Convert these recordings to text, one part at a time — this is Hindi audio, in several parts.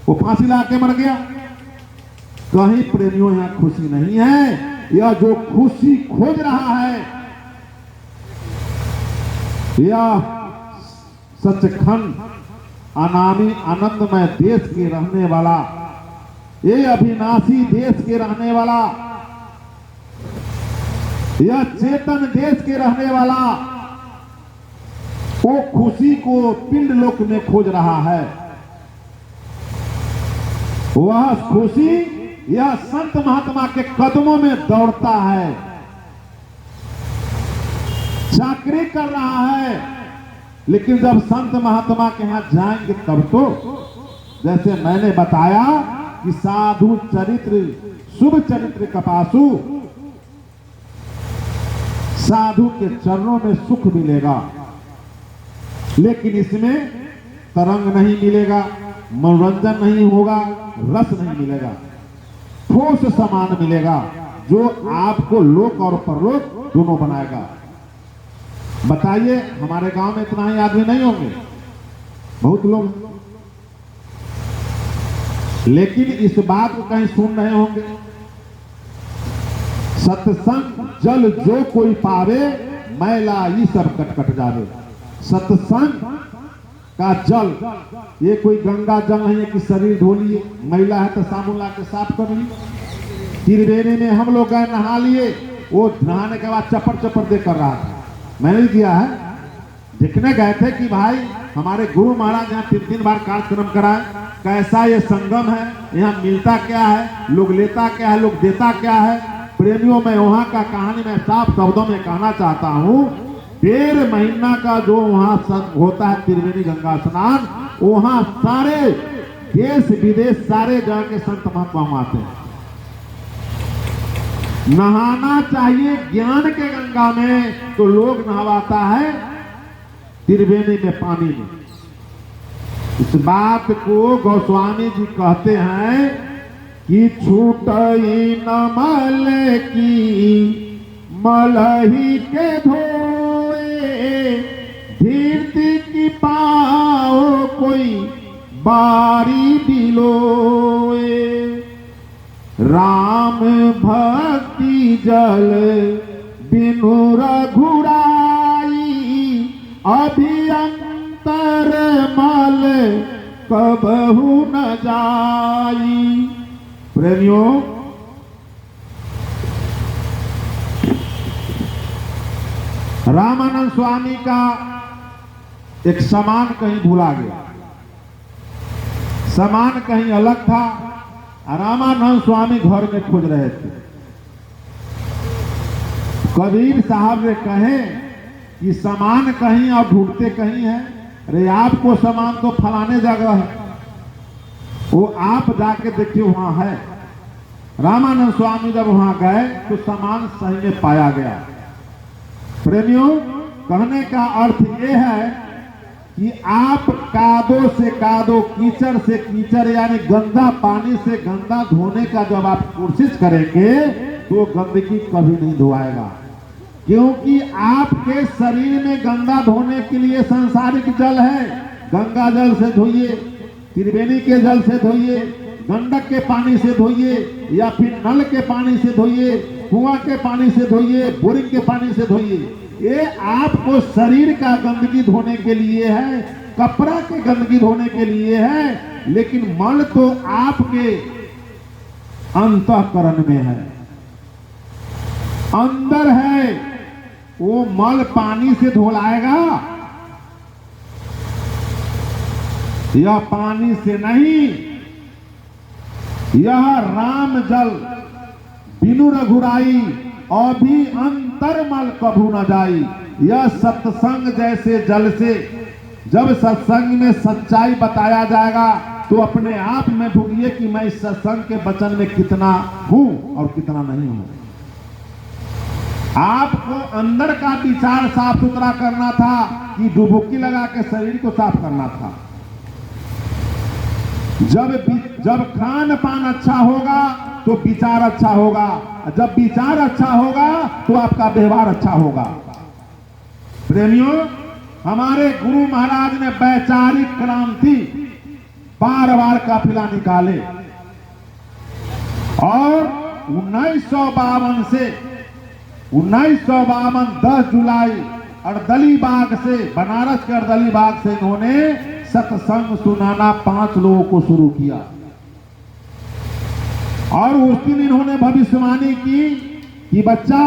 वो फांसी लगा के मर गया। कहीं प्रेमियों यहां खुशी नहीं है। यह जो खुशी खोज रहा है, यह सचखंड अनामी आनंदमय देश के रहने वाला, ये अविनाशी देश के रहने वाला, यह चेतन देश के रहने वाला, वो खुशी को पिंड लोक में खोज रहा है। वह खुशी यह संत महात्मा के कदमों में दौड़ता है, चाकरी कर रहा है। लेकिन जब संत महात्मा के यहां जाएंगे तब तो, जैसे मैंने बताया कि साधु चरित्र शुभ चरित्र कपासु, साधु के चरणों में सुख मिलेगा, लेकिन इसमें तरंग नहीं मिलेगा, मनोरंजन नहीं होगा, रस नहीं मिलेगा, ठोस समान मिलेगा जो आपको लोक और परलोक दोनों बनाएगा। बताइए, हमारे गांव में इतना ही आदमी नहीं होंगे, बहुत लोग, लेकिन इस बात को कहीं सुन रहे होंगे, सत्संग जल जो कोई पावे, मैला ये सब कट जावे। सत्संग का जल, ये कोई गंगा जल नहीं है कि शरीर धो लिए, मैला है तो साबुन ला के साफ कर लिए। त्रिवेणी में हम लोग गए, नहा लिए, वो नहाने के बाद चपर चपर दे कर रहा था। मैंने भी किया है, देखने गए थे कि भाई हमारे गुरु महाराज यहाँ 3 बार कार्यक्रम कराए, कैसा ये संगम है, यहाँ मिलता क्या है, लोग लेता क्या है, लोग देता क्या है। प्रेमियों में वहाँ का कहानी में साफ शब्दों में कहना चाहता हूँ, 1.5 महीना का जो वहाँ होता है त्रिवेणी गंगा स्नान, वहाँ सारे देश विदेश सारे जगह के संत महात्मा आते हैं। नहाना चाहिए ज्ञान के गंगा में, तो लोग नहवाता है त्रिवेणी में पानी में। इस बात को गोस्वामी जी कहते हैं कि छूटई न मल की मलही के धोए, धीरती की पाओ कोई बारी बिलोए। राम भक्ति जल बिनु रघुराई, अभियंतर मल कबहु न जाई। प्रेमियों, रामानंद स्वामी का एक सामान कहीं भूला गया, सामान कहीं अलग था। रामानंद स्वामी घर में खोज रहे थे। कबीर साहब ने कहे कि सामान कहीं और ढूंढते कहीं है। अरे आपको सामान तो फलाने जगह है, वो आप जाके देखिए वहां है। रामानंद स्वामी जब वहां गए तो सामान सही में पाया गया। प्रेमियों, कहने का अर्थ ये है कि आप कादो से कादो, कीचड़ से कीचड़, यानी गंदा पानी से गंदा धोने का जब आप कोशिश करेंगे तो गंदगी कभी नहीं धोएगा, क्योंकि आपके शरीर में गंदा धोने के लिए सांसारिक जल है। गंगा जल से धोइए, त्रिवेणी के जल से धोइए, गंडक के पानी से धोइए, या फिर नल के पानी से धोइए, कुआं के पानी से धोइए, बोरिंग के पानी से धोइए। ये आपको शरीर का गंदगी धोने के लिए है, कपड़ा के गंदगी धोने के लिए है, लेकिन मल तो आपके अंतःकरण में है, अंदर है। वो मल पानी से धुलाएगा, यह पानी से नहीं। यह राम जल बिनु रघुराई, अभी अंतरमल कभू न जाई। यह सत्संग जैसे जल से, जब सत्संग में सच्चाई बताया जाएगा तो अपने आप में ढूंढिए कि मैं इस सत्संग के वचन में कितना हूं और कितना नहीं हूं। आपको अंदर का विचार साफ सुथरा करना था कि डुबकी लगा के शरीर को साफ करना था। जब खान पान अच्छा होगा तो विचार अच्छा होगा, जब विचार अच्छा होगा तो आपका व्यवहार अच्छा होगा। प्रेमियों, हमारे गुरु महाराज ने वैचारिक क्रांति बार बार काफिला निकाले और 1952 से 10 जुलाई अर्दली बाग से, बनारस के अर्दली बाग से इन्होंने सत्संग सुनाना 5 लोगों को शुरू किया। और उस दिन इन्होंने भविष्यवाणी की कि बच्चा,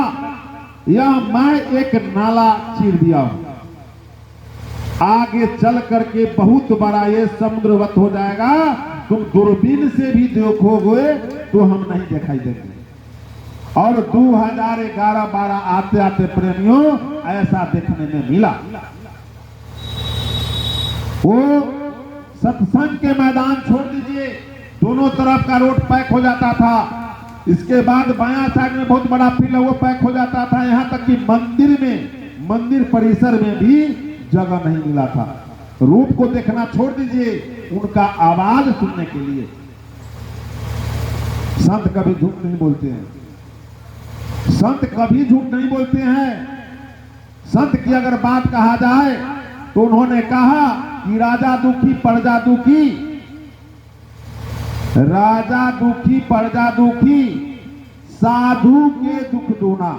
यह मैं एक नाला चीर दिया हूं, आगे चल करके बहुत बड़ा ये समुद्रवत हो जाएगा, तुम दूरबीन से भी देखोगे तो हम नहीं दिखाई देंगे। और 2011-12 आते आते प्रेमियों ऐसा देखने में मिला। वो सत्संग के मैदान छोड़ दीजिए, दोनों तरफ का रोड पैक हो जाता था। इसके बाद बायां साइड में बहुत बड़ा फील्ड है, वो पैक हो जाता था। यहां तक कि मंदिर परिसर में भी जगह नहीं मिला था। रूप को देखना छोड़ दीजिए, उनका आवाज सुनने के लिए। संत कभी झूठ नहीं बोलते हैं, संत कभी झूठ नहीं बोलते हैं। संत की अगर बात कहा जाए तो उन्होंने कहा कि राजा दुखी प्रजा दुखी, राजा दुखी प्रजा दुखी, साधु के दुख दूना।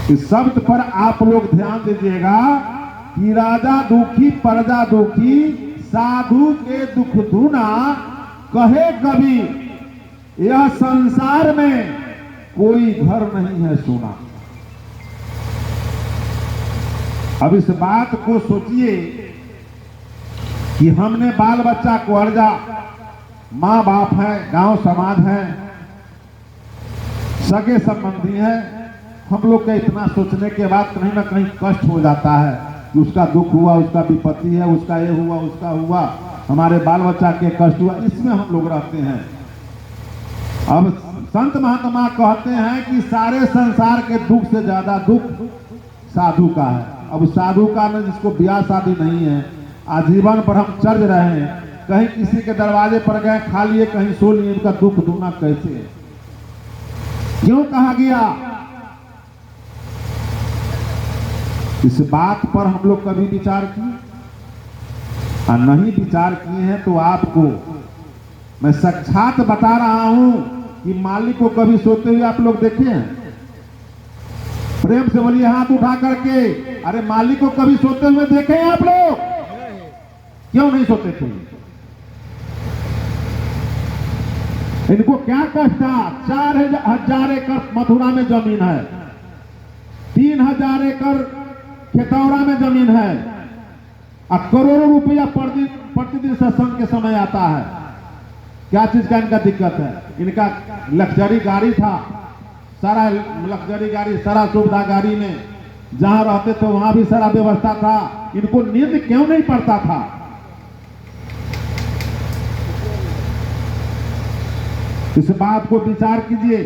इस शब्द पर आप लोग ध्यान दीजिएगा कि राजा दुखी प्रजा दुखी, साधु के दुख दूना। कहे कभी यह संसार में कोई घर नहीं है सोना। अब इस बात को सोचिए कि हमने बाल बच्चा को अर्जा, माँ बाप है, गांव समाज है, सगे संबंधी है, हम लोग का इतना सोचने के बाद कहीं ना कहीं कष्ट हो जाता है कि उसका दुख हुआ, उसका विपत्ति है, उसका ये हुआ, उसका हुआ, हमारे बाल बच्चा के कष्ट हुआ, इसमें हम लोग रहते हैं। अब संत महात्मा कहते हैं कि सारे संसार के दुख से ज्यादा दुख साधु का है। अब साधु का न जिसको ब्याह शादी नहीं है, आजीवन पर हम चल रहे हैं, कहीं किसी के दरवाजे पर गए, खा लिए, कहीं सो लिए, इनका दुख दूना कैसे है? क्यों कहा गया? इस बात पर हम लोग कभी विचार किए? नहीं विचार किए हैं तो आपको मैं साक्षात बता रहा हूं कि मालिक को कभी सोते हुए आप लोग देखे हैं? प्रेम से बोलिए हाथ उठा करके, अरे मालिक को कभी सोते हुए देखे हैं आप लोग? क्यों नहीं सोते थे? इनको क्या कष्ट था? 4000 एकड़ मथुरा में जमीन है, 3000 एकड़ खेतौरा में जमीन है, और करोड़ों रुपया प्रतिदिन सत्संग के समय आता है। क्या चीज का इनका दिक्कत है? इनका लग्जरी गाड़ी था, सारा लग्जरी गाड़ी, सारा सुविधा गाड़ी में, जहां रहते थे वहां भी सारा व्यवस्था था। इनको नींद क्यों नहीं पड़ता था? इस बात को विचार कीजिए।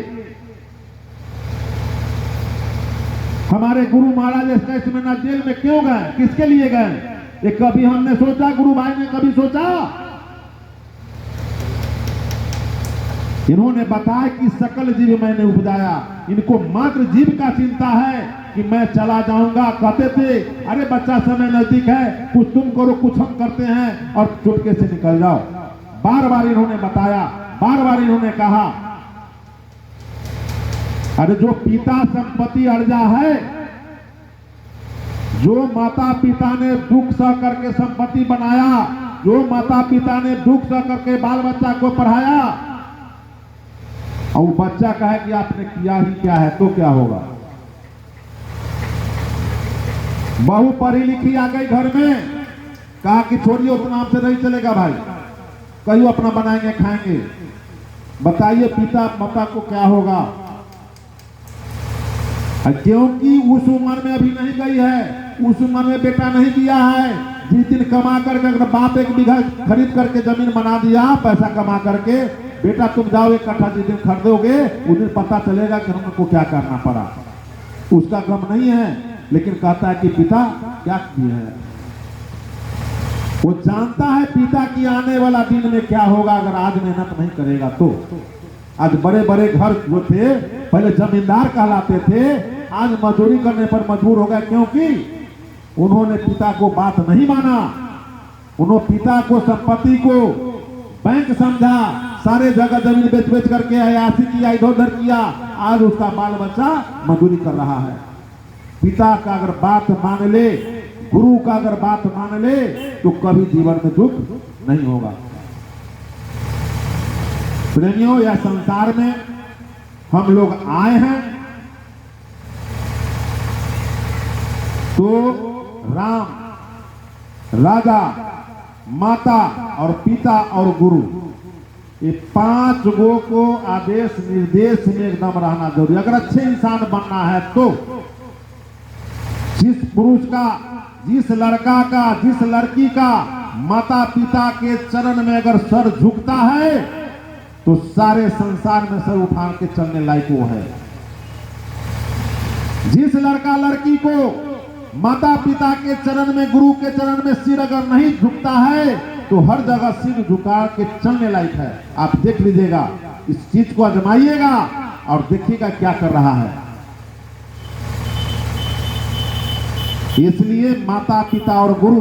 हमारे गुरु महाराज इस में ना जेल में क्यों गए? किसके लिए गए? ये कभी हमने सोचा? गुरु भाई ने कभी सोचा? इन्होंने बताया कि सकल जीव मैंने उपजाया। इनको मात्र जीव का चिंता है कि मैं चला जाऊंगा। कहते थे अरे बच्चा समय नजदीक है, कुछ तुम करो, कुछ हम करते हैं, और चुटके से निकल जाओ। बार बार इन्होंने बताया, बार बार इन्होंने कहा, अरे जो पिता संपत्ति अर्जा है, जो माता पिता ने दुख सह करके संपत्ति बनाया, जो माता पिता ने दुख सह करके बाल बच्चा को पढ़ाया, और बच्चा कहे कि आपने किया ही क्या है, तो क्या होगा? बहू पढ़ी लिखी आ गई घर में, कहा कि छोड़िए उतना हमसे नहीं चलेगा भाई, कहीं अपना बनाएंगे खाएंगे। बताइए पिता माता को क्या होगा? क्योंकि उस उम्र में अभी नहीं गई है, उस उम्र में बेटा नहीं दिया है। जिस दिन कमा करके अगर बाप 1 बीघा खरीद करके जमीन बना दिया, पैसा कमा करके, बेटा तुम जाओ 1 कट्ठा जिस दिन खरीदोगे, उस दिन पता चलेगा कि हमको क्या करना पड़ा। उसका गम नहीं है, लेकिन कहता है कि पिता क्या किए हैं। वो जानता है पिता की आने वाला दिन में क्या होगा अगर आज मेहनत नहीं करेगा तो। आज बड़े बड़े घर जो थे पहले जमींदार कहलाते थे, आज मजदूरी करने पर मजबूर हो गए, क्योंकि उन्होंने पिता को बात नहीं माना। उन्होंने पिता को, संपत्ति को बैंक समझा, सारे जगह जमीन बेच बेच करके अयासी किया, इधर उधर किया। आज उसका बाल बच्चा मजदूरी कर रहा है। पिता का अगर बात मान ले, गुरु का अगर बात मान ले, तो कभी जीवन में दुख नहीं होगा। प्रेमियों, यह संसार में हम लोग आए हैं तो राम, राजा, माता और पिता और गुरु, ये 5 गो को आदेश निर्देश में एकदम रहना जरूरी। अगर अच्छे इंसान बनना है तो जिस पुरुष का, जिस लड़का का, जिस लड़की का माता पिता के चरण में अगर सर झुकता है तो सारे संसार में सर उठा के चलने लायक वो है। जिस लड़का लड़की को माता पिता के चरण में, गुरु के चरण में सिर अगर नहीं झुकता है तो हर जगह सिर झुका के चलने लायक है। आप देख लीजिएगा, इस चीज को आजमाइएगा और देखिएगा क्या कर रहा है। इसलिए माता पिता और गुरु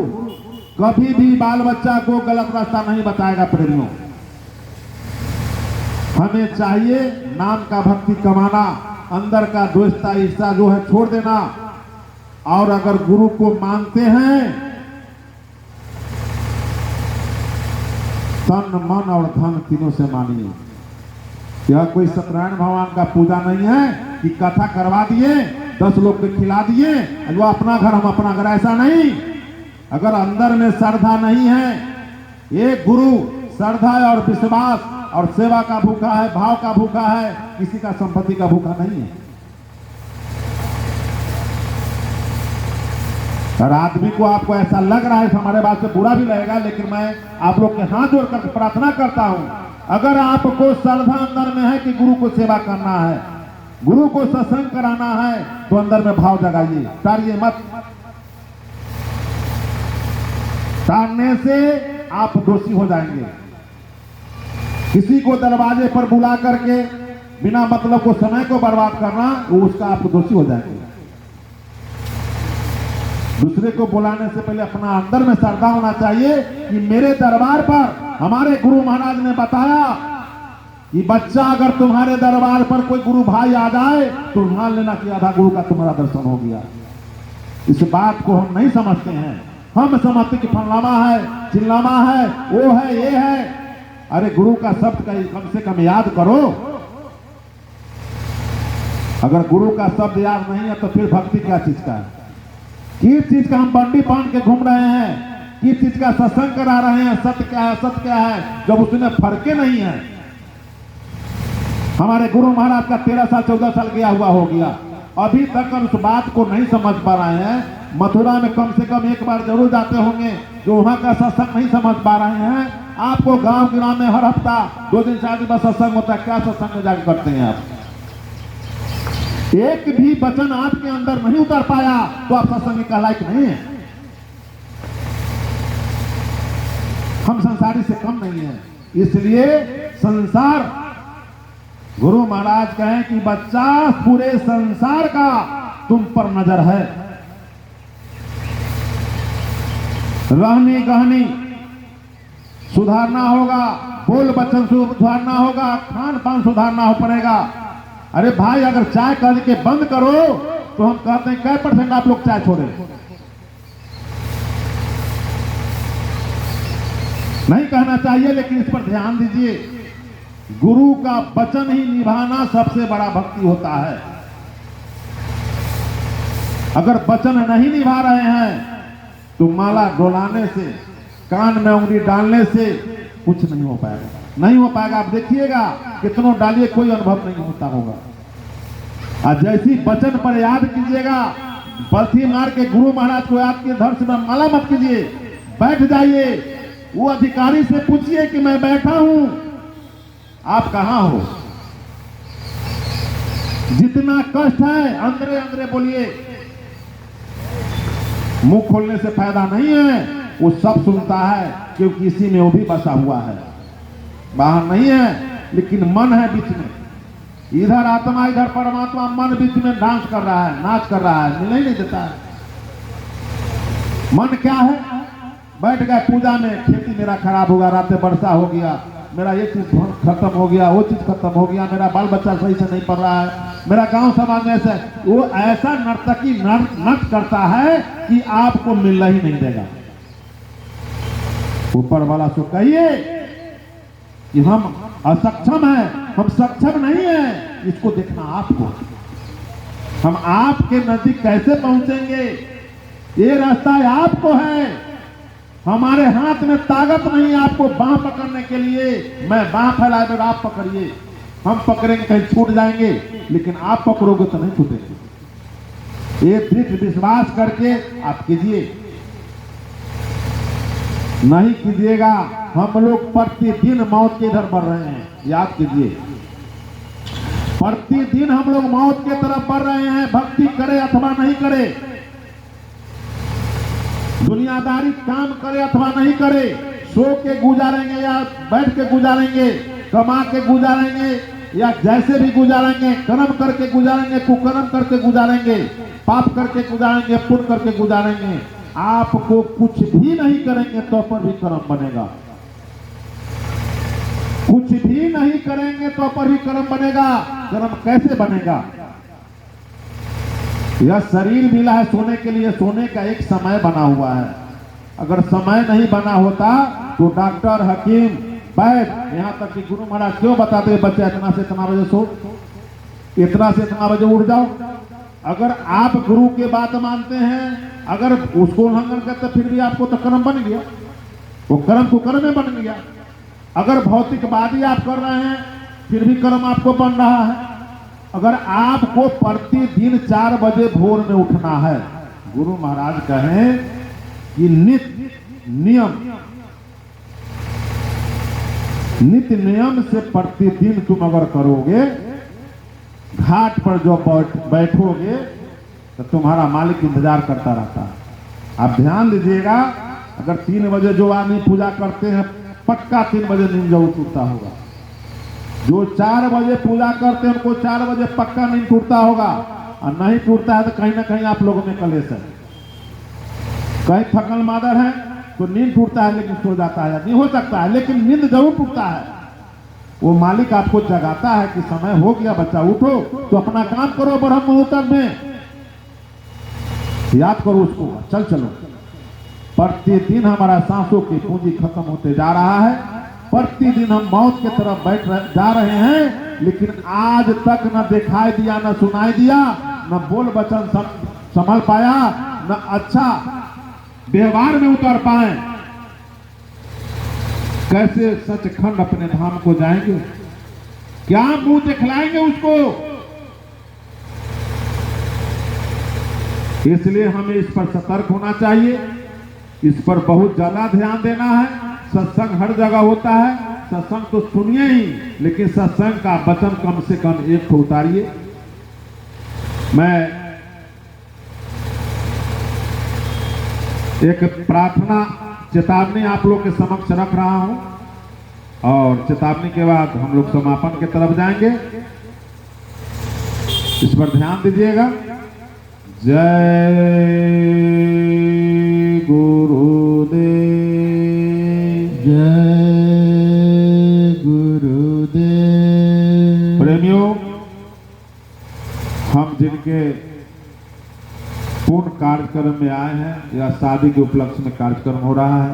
कभी भी बाल बच्चा को गलत रास्ता नहीं बताएगा। प्रेमियों, हमें चाहिए नाम का भक्ति कमाना, अंदर का द्वेषता ईर्ष्या जो है छोड़ देना, और अगर गुरु को मानते हैं तन मन और धन तीनों से मानिए। यह कोई सत्यनारायण भगवान का पूजा नहीं है कि कथा करवा दिए, 10 लोग को खिला दिए, वो अपना घर हम अपना घर, ऐसा नहीं। अगर अंदर में श्रद्धा नहीं है, एक गुरु श्रद्धा और विश्वास और सेवा का भूखा है, भाव का भूखा है, किसी का संपत्ति का भूखा नहीं है। और आदमी को आपको ऐसा लग रहा है, हमारे बात से बुरा भी लगेगा, लेकिन मैं आप लोग के हाथ जोड़ कर प्रार्थना करता हूं, अगर आपको श्रद्धा अंदर में है कि गुरु को सेवा करना है, गुरु को सत्संग कराना है, तो अंदर में भाव जगाइए, टारिए मत। टारने से आप दोषी हो जाएंगे। किसी को दरवाजे पर बुला करके बिना मतलब को समय को बर्बाद करना, वो उसका आप दोषी हो जाएंगे। दूसरे को बुलाने से पहले अपना अंदर में श्रद्धा होना चाहिए कि मेरे दरबार पर हमारे गुरु महाराज ने बताया कि बच्चा अगर तुम्हारे दरबार पर कोई गुरु भाई आ जाए तो मान लेना कि आधा गुरु का तुम्हारा दर्शन हो गया। इस बात को हम नहीं समझते हैं। हम समझते कि फलाना है, चिल्लामा है, वो है, ये है। अरे गुरु का शब्द का कम से कम याद करो। अगर गुरु का शब्द याद नहीं है तो फिर भक्ति क्या चीज का है? किस चीज का हम बंडी पान के घूम रहे हैं? किस चीज का सत्संग करा रहे हैं? सत्य क्या है, सत्य क्या है, जब उसमें फर्के नहीं है। हमारे गुरु महाराज का 13 साल 14 साल गया हुआ हो गया, अभी तक हम उस बात को नहीं समझ पा रहे हैं। मथुरा में कम से कम एक बार जरूर जाते होंगे, जो वहां का सत्संग नहीं समझ पा रहे हैं। आपको गांव गिराव में हर हफ्ता 2 दिन 4 दिन बस सत्संग होता है, क्या सत्संग में जाकर करते हैं आप? एक भी वचन आपके अंदर नहीं उतर पाया तो आप सत्संग का लायक नहीं है। हम संसारी से कम नहीं है। इसलिए संसार, गुरु महाराज कहें कि बच्चा पूरे संसार का तुम पर नजर है। रहनी गहनी सुधारना होगा, बोल वचन सुधारना होगा, खान पान सुधारना हो पड़ेगा। अरे भाई, अगर चाय कर के बंद करो तो हम कहते हैं कै % आप लोग चाय छोड़े? नहीं कहना चाहिए, लेकिन इस पर ध्यान दीजिए। गुरु का वचन ही निभाना सबसे बड़ा भक्ति होता है। अगर वचन नहीं निभा रहे हैं तो माला डोलाने से, कान में उंगली डालने से कुछ नहीं हो पाएगा, नहीं हो पाएगा। आप देखिएगा कितनों डालिए कोई अनुभव नहीं होता होगा। और जैसी वचन पर याद कीजिएगा, बल्थी मार के गुरु महाराज को याद के धर्म से माला मत कीजिए, बैठ जाइए। वो अधिकारी से पूछिए कि मैं बैठा हूं, आप कहां हो? जितना कष्ट है अंदरे अंदरे बोलिए। मुंह खोलने से फायदा नहीं है, वो सब सुनता है, क्योंकि इसी में वो भी बसा हुआ है, बाहर नहीं है। लेकिन मन है बीच में, इधर आत्मा इधर परमात्मा, मन बीच में डांस कर रहा है, नाच कर रहा है, मिलने नहीं देता है। मन क्या है? बैठ गए पूजा में, खेती मेरा खराब हो गया, रात में वर्षा हो गया, मेरा ये चीज खत्म हो गया, वो चीज खत्म हो गया, मेरा बाल बच्चा सही से नहीं पढ़ रहा है, मेरा गांव समाज में ऐसा है। वो ऐसा नर्तकी नृत्य करता है कि आपको मिलना ही नहीं देगा। ऊपर वाला से कहिए कि हम असक्षम हैं, हम सक्षम नहीं हैं, इसको देखना आपको। हम आपके नजदीक कैसे पहुंचेंगे, ये रास्ता आपको है। हमारे हाथ में ताकत नहीं आपको बांह पकड़ने के लिए। मैं बांह फैलाए तो आप पकड़िए, हम पकड़ेंगे कहीं छूट जाएंगे, लेकिन आप पकड़ोगे तो नहीं छूटेंगे। ये दृढ़ विश्वास करके आप कीजिए, नहीं कीजिएगा हम लोग प्रतिदिन मौत के इधर बढ़ रहे हैं, याद कीजिए। प्रतिदिन हम लोग मौत के तरफ बढ़ रहे हैं, भक्ति करे अथवा नहीं करे, दुनियादारी काम करे अथवा नहीं करे, सो के गुजारेंगे या बैठ के गुजारेंगे, कमा के गुजारेंगे या जैसे भी गुजारेंगे, कर्म करके गुजारेंगे, कुकर्म करके गुजारेंगे, पाप करके गुजारेंगे, पुण्य करके गुजारेंगे। आपको कुछ भी नहीं करेंगे तो पर भी कर्म बनेगा, कुछ भी नहीं करेंगे तो पर भी कर्म बनेगा। कर्म कैसे बनेगा? यह शरीर मिला है सोने के लिए, सोने का एक समय बना हुआ है। अगर समय नहीं बना होता तो डॉक्टर, हकीम, वैद्य, यहाँ तक कि गुरु महाराज क्यों बताते हैं बच्चे इतना से इतना बजे सो, इतना से इतना बजे उठ जाओ। अगर आप गुरु के बात मानते हैं, अगर उसको उल्लंघन करते फिर भी आपको तो कर्म बन गया, वो कर्म को कर्म में बन गया। अगर भौतिकवादी आप कर रहे हैं फिर भी कर्म आपको बन रहा है। अगर आपको प्रतिदिन 4 बजे भोर में उठना है, गुरु महाराज कहें कि नित्य नियम से प्रतिदिन तुम अगर करोगे, घाट पर जो बैठोगे तो तुम्हारा मालिक इंतजार करता रहता है। आप ध्यान दीजिएगा, अगर 3 बजे जो आदमी पूजा करते हैं पक्का 3 बजे नींद जरूर टूटता होगा। जो 4 बजे पूजा करते हैं उनको 4 बजे पक्का नींद टूटता होगा, और नहीं टूटता है तो कहीं ना कहीं आप लोगों में कलेश है, कहीं थकल मादर है तो नींद टूटता है, लेकिन सो जाता है, नहीं हो सकता है, लेकिन नींद जरूर टूटता है। वो मालिक आपको जगाता है कि समय हो गया बच्चा, उठो, तो अपना काम करो ब्रह्म मुहूर्त में, याद करो उसको, चलो। प्रतिदिन हमारा सांसों की पूंजी खत्म होते जा रहा है, प्रतिदिन हम मौत की तरफ जा रहे हैं, लेकिन आज तक न दिखाई दिया, न सुनाई दिया, न बोल वचन संभल पाया, न अच्छा व्यवहार में उतर पाए। कैसे सचखंड अपने धाम को जाएंगे? क्या मुंह दिखलाएंगे उसको? इसलिए हमें इस पर सतर्क होना चाहिए, इस पर बहुत ज्यादा ध्यान देना है। सत्संग हर जगह होता है, सत्संग तो सुनिए ही, लेकिन सत्संग का वचन कम से कम एक तो उतारिए। मैं एक प्रार्थना चेतावनी आप लोग के समक्ष रख रहा हूं, और चेतावनी के बाद हम लोग समापन की तरफ जाएंगे, इस पर ध्यान दीजिएगा। जय गुरुदेव, जय गुरुदेव। प्रेमियों, हम जिनके पूर्ण कार्यक्रम में आए हैं या शादी के उपलक्ष्य में कार्यक्रम हो रहा है,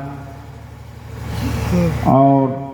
और